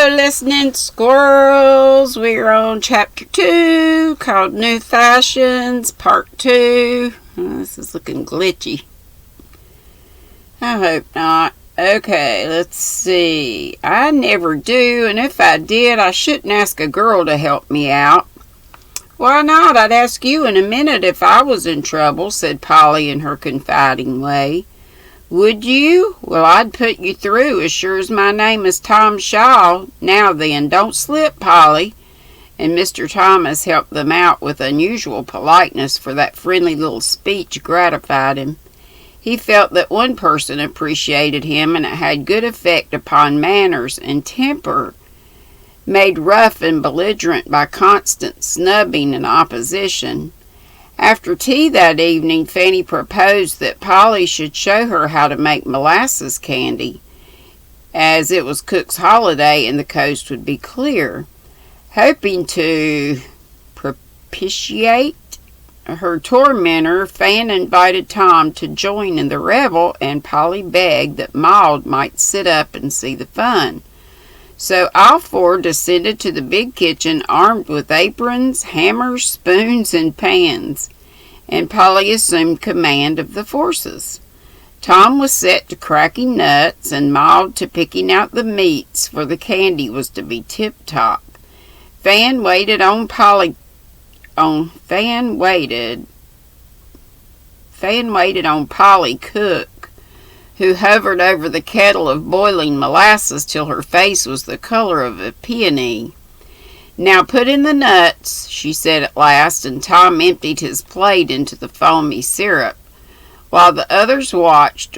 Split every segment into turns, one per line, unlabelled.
listening squirrels. We're on chapter 2 called New Fashions, part 2. This is looking glitchy. I hope not. Okay, let's see. I never do, and if I did, I shouldn't ask a girl to help me out. Why not? I'd ask you in a minute if I was in trouble, said Polly in her confiding way. Would you? Well, I'd put you through as sure as my name is Tom Shaw. Now then, don't slip, Polly. And Mr. Thomas helped them out with unusual politeness, for that friendly little speech gratified him. He felt that one person appreciated him, and it had good effect upon manners and temper, made rough and belligerent by constant snubbing and opposition. After tea that evening, Fanny proposed that Polly should show her how to make molasses candy, as it was Cook's holiday and the coast would be clear. Hoping to propitiate her tormentor, Fan invited Tom to join in the revel, and Polly begged that Maud might sit up and see the fun. So all four descended to the big kitchen, armed with aprons, hammers, spoons, and pans, and Polly assumed command of the forces. Tom was set to cracking nuts, and Maud to picking out the meats, for the candy was to be tip-top. Fan waited on Polly Cook, who hovered over the kettle of boiling molasses till her face was the color of a peony. Now put in the nuts, she said at last, and Tom emptied his plate into the foamy syrup, while the others watched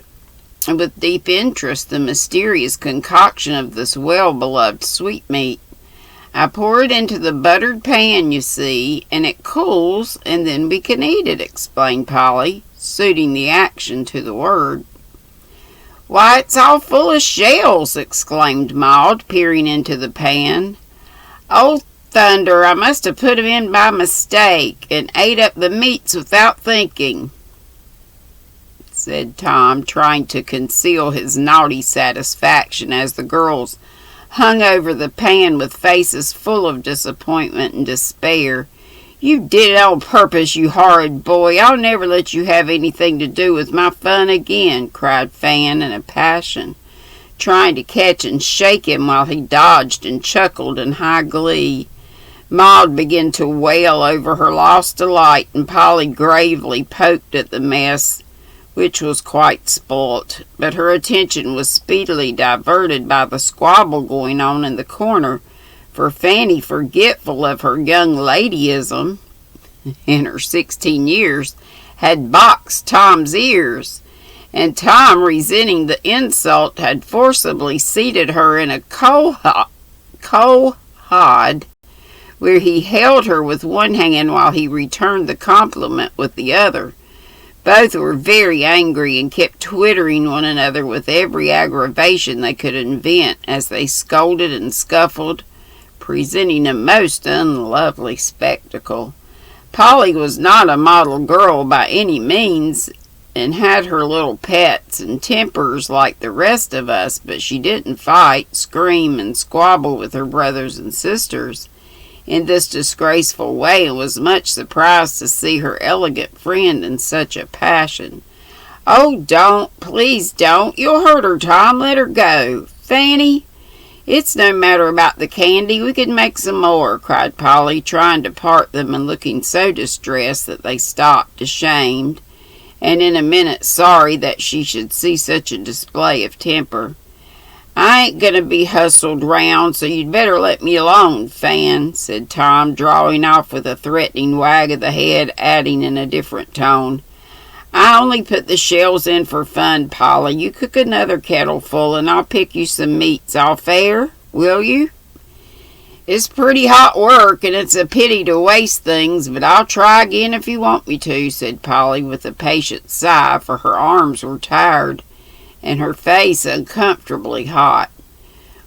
with deep interest the mysterious concoction of this well-beloved sweetmeat. I pour it into the buttered pan, you see, and it cools, and then we can eat it, explained Polly, suiting the action to the word. Why, it's all full of shells, exclaimed Maud, peering into the pan. Oh, thunder, I must have put 'em in by mistake, and ate up the meats without thinking, said Tom, trying to conceal his naughty satisfaction as the girls hung over the pan with faces full of disappointment and despair. You did it on purpose, you horrid boy. I'll never let you have anything to do with my fun again, cried Fan in a passion, trying to catch and shake him while he dodged and chuckled in high glee. Maud began to wail over her lost delight, and Polly gravely poked at the mess, which was quite spoilt, but her attention was speedily diverted by the squabble going on in the corner, for Fanny, forgetful of her young ladyism in her 16 years, had boxed Tom's ears, and Tom, resenting the insult, had forcibly seated her in a coal hod, where he held her with one hand while he returned the compliment with the other. Both were very angry and kept twittering one another with every aggravation they could invent as they scolded and scuffled, presenting a most unlovely spectacle. Polly was not a model girl by any means, and had her little pets and tempers like the rest of us, but she didn't fight, scream, and squabble with her brothers and sisters in this disgraceful way, and was much surprised to see her elegant friend in such a passion. Oh, don't, please don't. You'll hurt her, Tom. Let her go. Fanny, it's no matter about the candy. We can make some more, cried Polly, trying to part them and looking so distressed that they stopped, ashamed, and in a minute sorry that she should see such a display of temper. I ain't going to be hustled round, so you'd better let me alone, Fan, said Tom, drawing off with a threatening wag of the head, adding in a different tone, I only put the shells in for fun, Polly. You cook another kettle full, and I'll pick you some meats. All fair, will you? It's pretty hot work, and it's a pity to waste things, but I'll try again if you want me to, said Polly with a patient sigh, for her arms were tired and her face uncomfortably hot.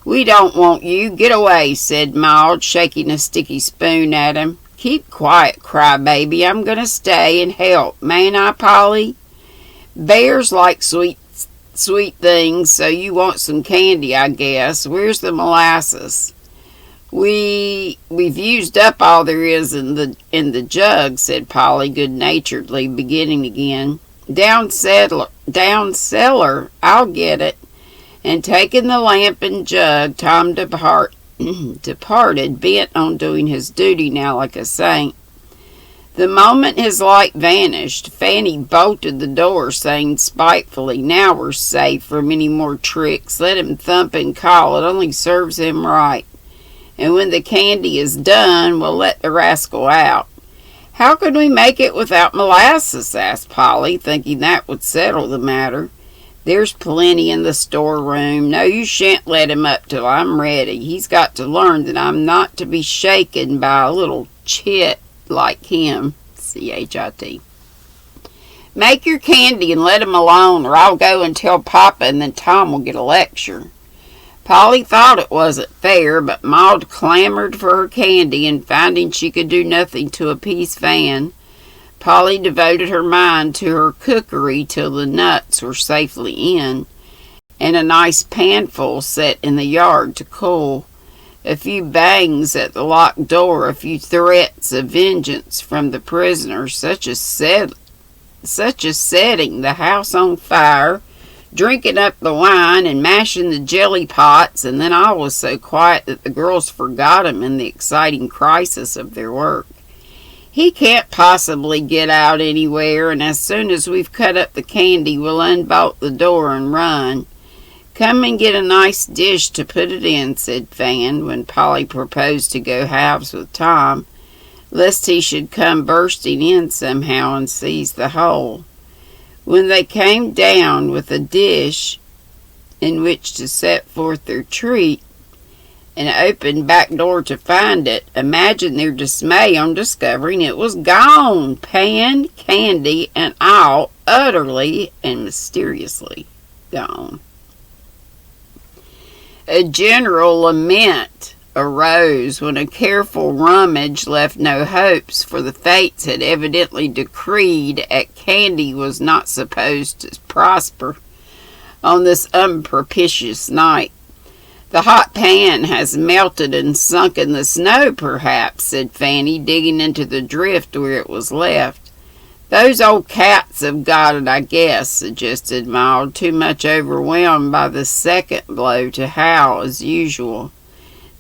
We don't want you. Get away, said Maud, shaking a sticky spoon at him. Keep quiet, crybaby. I'm going to stay and help. Mayn't I, Polly? Bears like sweet sweet things, so you want some candy, I guess. Where's the molasses?" We've used up all there is in the jug," said Polly good-naturedly, beginning again. Down cellar, I'll get it." And taking the lamp and jug, Tom departed, bent on doing his duty now like a saint. The moment his light vanished, Fanny bolted the door, saying spitefully, "Now we're safe from any more tricks. Let him thump and call. It only serves him right. And when the candy is done, we'll let the rascal out." "How can we make it without molasses?" asked Polly, thinking that would settle the matter. "There's plenty in the storeroom. No, you shan't let him up till I'm ready. He's got to learn that I'm not to be shaken by a little chit like him." C-H-I-T. "Make your candy and let him alone, or I'll go and tell Papa, and then Tom will get a lecture." Polly thought it wasn't fair, but Maud clamored for her candy, and finding she could do nothing to appease Fan, Polly devoted her mind to her cookery till the nuts were safely in, and a nice panful set in the yard to cool. A few bangs at the locked door, a few threats of vengeance from the prisoner, such as setting the house on fire, drinking up the wine, and mashing the jelly pots, and then all was so quiet that the girls forgot him in the exciting crisis of their work. "He can't possibly get out anywhere, and as soon as we've cut up the candy, we'll unbolt the door and run. Come and get a nice dish to put it in," said Fan, when Polly proposed to go halves with Tom, lest he should come bursting in somehow and seize the whole. When they came down with a dish in which to set forth their treat, and opened back door to find it, imagine their dismay on discovering it was gone, pan, candy, and all utterly and mysteriously gone. A general lament arose when a careful rummage left no hopes, for the fates had evidently decreed that candy was not supposed to prosper on this unpropitious night. "The hot pan has melted and sunk in the snow, perhaps," said Fanny, digging into the drift where it was left. "Those old cats have got it, I guess," suggested Maud, too much overwhelmed by the second blow to howl as usual.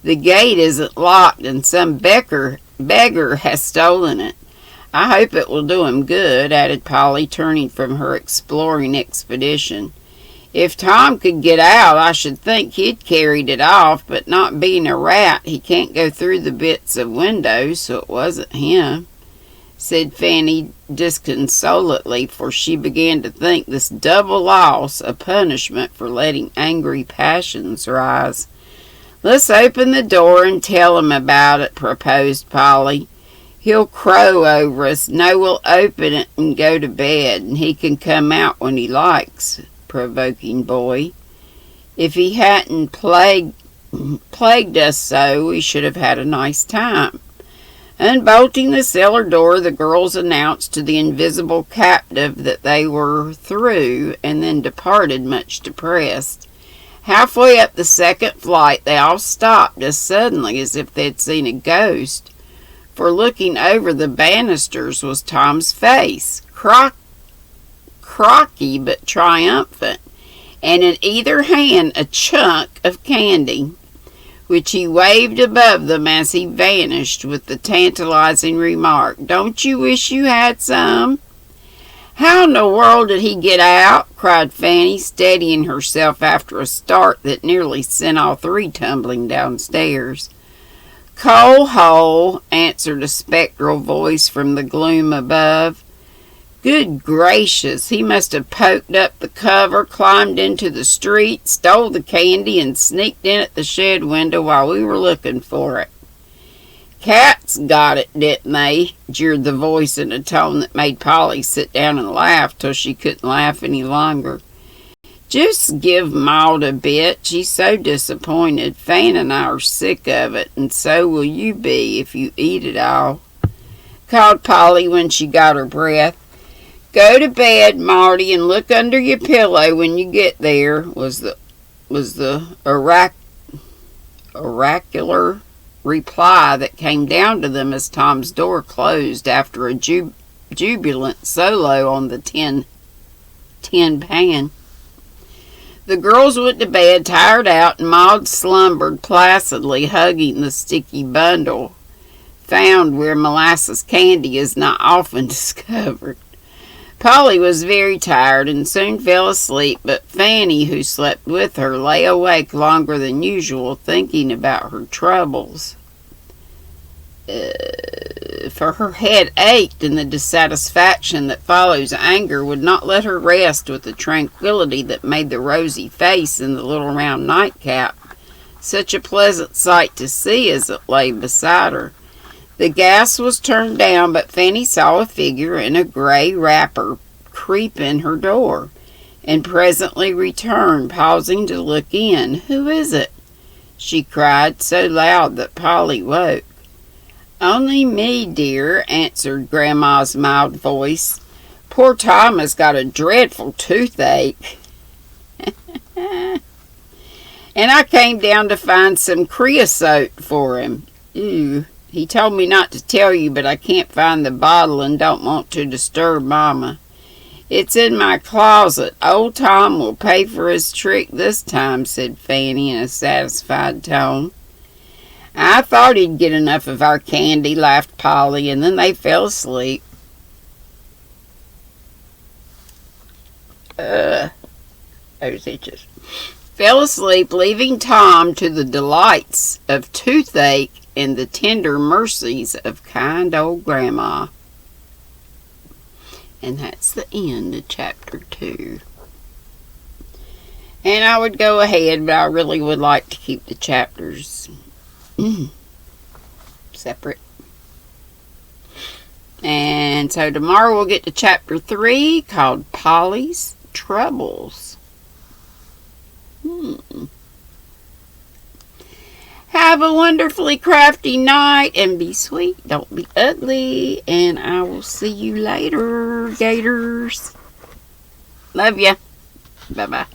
"The gate isn't locked, and some beggar has stolen it. I hope it will do him good," added Polly, turning from her exploring expedition. "If Tom could get out, I should think he'd carried it off, but not being a rat, he can't go through the bits of windows, so it wasn't him," said Fanny disconsolately, for she began to think this double loss a punishment for letting angry passions rise. "Let's open the door and tell him about it," proposed Polly. "He'll crow over us. No, we'll open it and go to bed, and he can come out when he likes. Provoking boy. If he hadn't plagued us so, we should have had a nice time." Unbolting the cellar door, the girls announced to the invisible captive that they were through, and then departed much depressed. Halfway up the second flight, they all stopped as suddenly as if they'd seen a ghost, for looking over the banisters was Tom's face, crocky but triumphant, and in either hand a chunk of candy, which he waved above them as he vanished with the tantalizing remark, "Don't you wish you had some?" "How in the world did he get out?" cried Fanny, steadying herself after a start that nearly sent all three tumbling downstairs. "Coal hole," answered a spectral voice from the gloom above. "Good gracious, he must have poked up the cover, climbed into the street, stole the candy, and sneaked in at the shed window while we were looking for it." "Cats got it, didn't they?" jeered the voice in a tone that made Polly sit down and laugh till she couldn't laugh any longer. "Just give Maud a bit. She's so disappointed. Fan and I are sick of it, and so will you be if you eat it all," called Polly when she got her breath. Go to bed, Marty, and look under your pillow when you get there, was the oracular reply that came down to them as Tom's door closed after a jubilant solo on the tin pan. The girls went to bed tired out, and Maud slumbered placidly, hugging the sticky bundle found where molasses candy is not often discovered. Polly was very tired and soon fell asleep, but Fanny, who slept with her, lay awake longer than usual thinking about her troubles. For her head ached, and the dissatisfaction that follows anger would not let her rest with the tranquility that made the rosy face in the little round nightcap such a pleasant sight to see as it lay beside her. The gas was turned down, but Fanny saw a figure in a gray wrapper creep in her door, and presently returned, pausing to look in. "Who is it?" she cried, so loud that Polly woke. "Only me, dear," answered Grandma's mild voice. "Poor Tom has got a dreadful toothache. And I came down to find some creosote for him. Ew. He told me not to tell you, but I can't find the bottle and don't want to disturb Mama. It's in my closet. Old Tom will pay for his trick this time," said Fanny in a satisfied tone. "I thought he'd get enough of our candy," laughed Polly, and then they fell asleep. Those itches. Fell asleep, leaving Tom to the delights of toothache and the tender mercies of kind old Grandma. And that's the end of chapter 2. And I would go ahead, but I really would like to keep the chapters separate. And so tomorrow we'll get to chapter 3 called Polly's Troubles. Have a wonderfully crafty night and be sweet. Don't be ugly. And I will see you later, Gators. Love ya. Bye-bye.